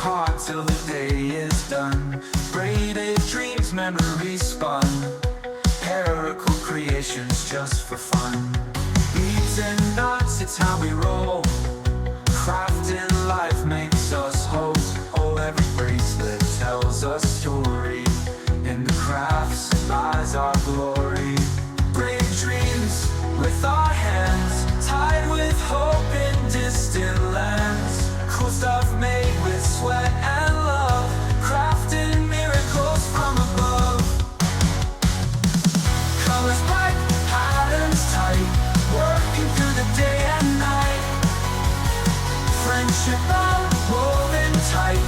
hard till the day is done. Braided dreams, memories spun. Paracord creations just for fun. Beads and knots, it's how we roll. Crafting life makes us whole. Oh, every bracelet tells a story. In the crafts lies our glory. Brave dreams with our hands, tied with hope in distant lands. Cool stuff made with sweat and love, crafting miracles from above. Colors bright, patterns tight, working through the day and night. Friendship bound, woven tight,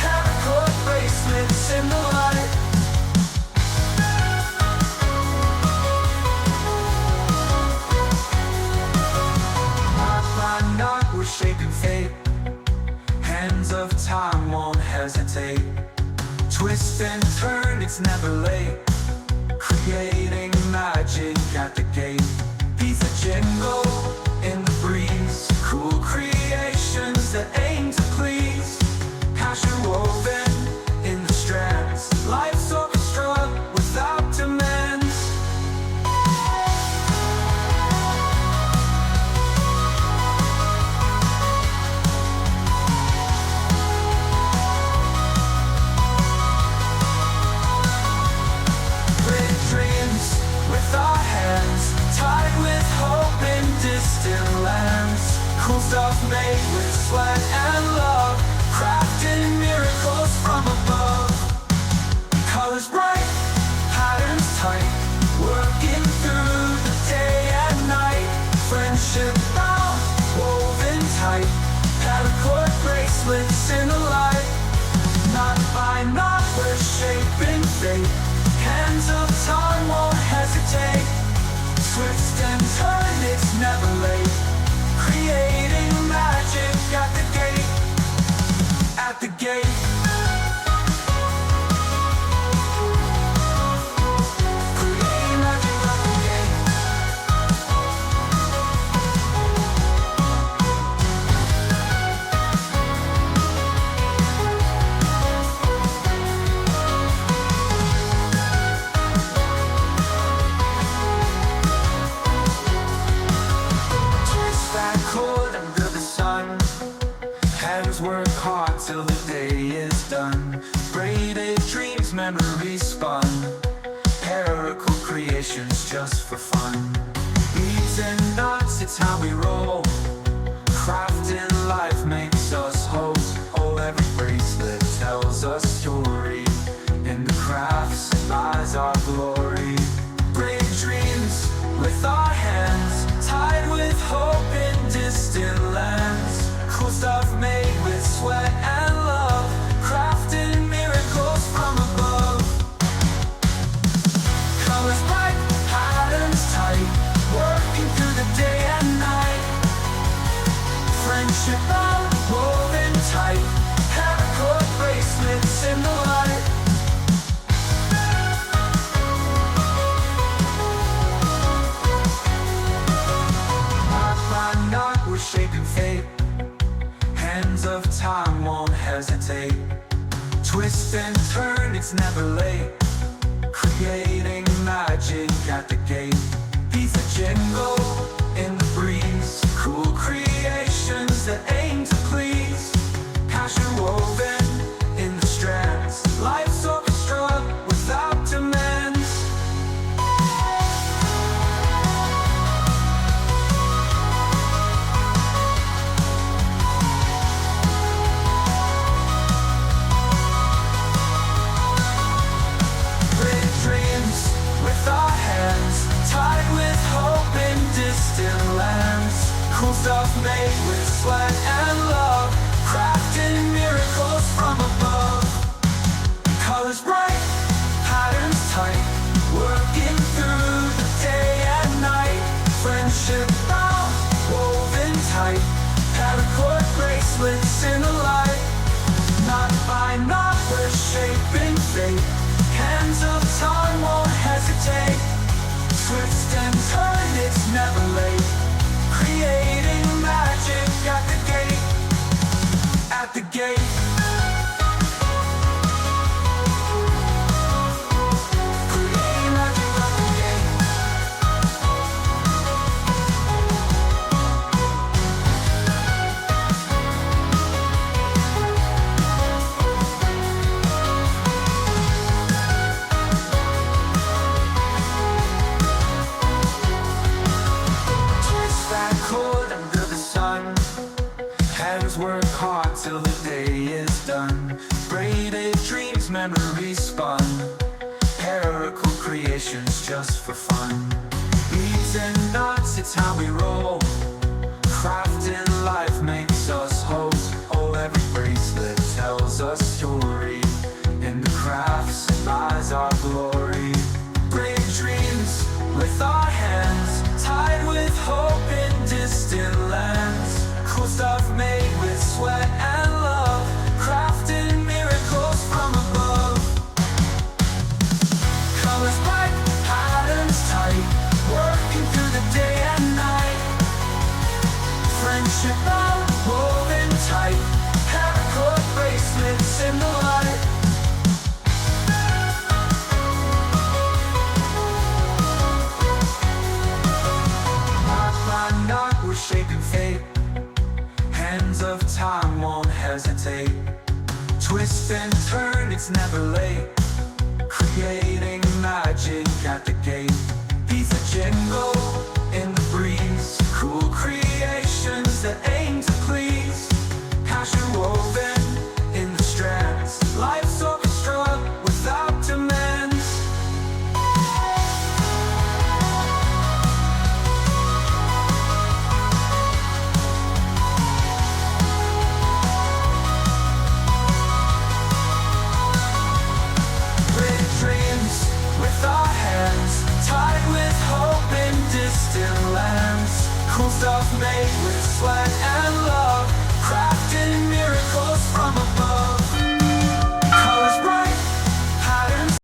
Paracord bracelets in the light. Knot by knot, we're shaping fate. Hands of time won't hesitate. Twist and turn, it's never late. Creating magic at the gate. Beats a jingle in the breeze. Cool creations that aim to please. Passion woven in the strands. Life's orchestra without demands. Big dreams with our hands, tied with hope in distant lands. Cool stuff made with sweat and love, crafting miracles from above. Colors bright, patterns tight, working through the day and night. Friendship bound, woven tight, Paracord bracelets in the light. Knot by knot, we're shaping fate. Hands of time won't hesitate. Twist and turn, it's never late. Creating magic at the gate. At the gate. Creating magic at the gate. Twist that cord under the sun. Hands work hard till the day is done. Braided dreams, memories spun. Paracord creations just for fun. Beads and knots, it's how we roll. Crafting life makes us whole. Oh, every bracelet tells a story. In the crafts lies our glory. Brave dreams with our hands, tied with hope in distant lands. Cool stuff made with sweat and love, crafting miracles from above. Colors bright, patterns tight, working through the day and night. Friendship bound, woven tight, Paracord bracelets in the light. Knot by knot, we're shaping fate. Hands of time won't hesitate. Twist and turn, it's never late. Creating magic at the gate. Beats a jingle in the breeze. Cool creations that aim to please. Passion woven in the strands. Life's orchestra without demands. Big dreams with our hands, tied with hope in distant lands. Cool stuff made with sweat and love, crafting miracles from above. Colors bright, patterns tight, working through the day and night. Friendship bound, woven tight, Paracord bracelets in the light. Knot by knot, we're shaping fate. Hands of time won't hesitate. Twist and turn, it's never late. Creating magic at the gate. At the gate. hands work hard till the day is done. Braided dreams, memories spun. Paracord creations just for fun. Beads and knots, it's how we roll. Crafting life makes us whole. Oh, every bracelet tells a story. In the crafts lies our glory. Brave dreams with our hands, tied with hope in distant lands. Cool stuff made with sweat and love, crafting miracles from above. Colors bright, patterns tight, working through the day and night. Friendship bound, woven tight, paracord bracelets in the light. Knot by knot, we're shaping fate. Hands of time won't hesitate. Twist and turn, it's never late. Creating magic at the gate. Beats a jingle in the breeze. Cool creations that aim to please. Passion woven in the strands. Life's orchestra without demands. Big dreams with our hands, tied with hope in distant lands. Cool stuff made with sweat and love,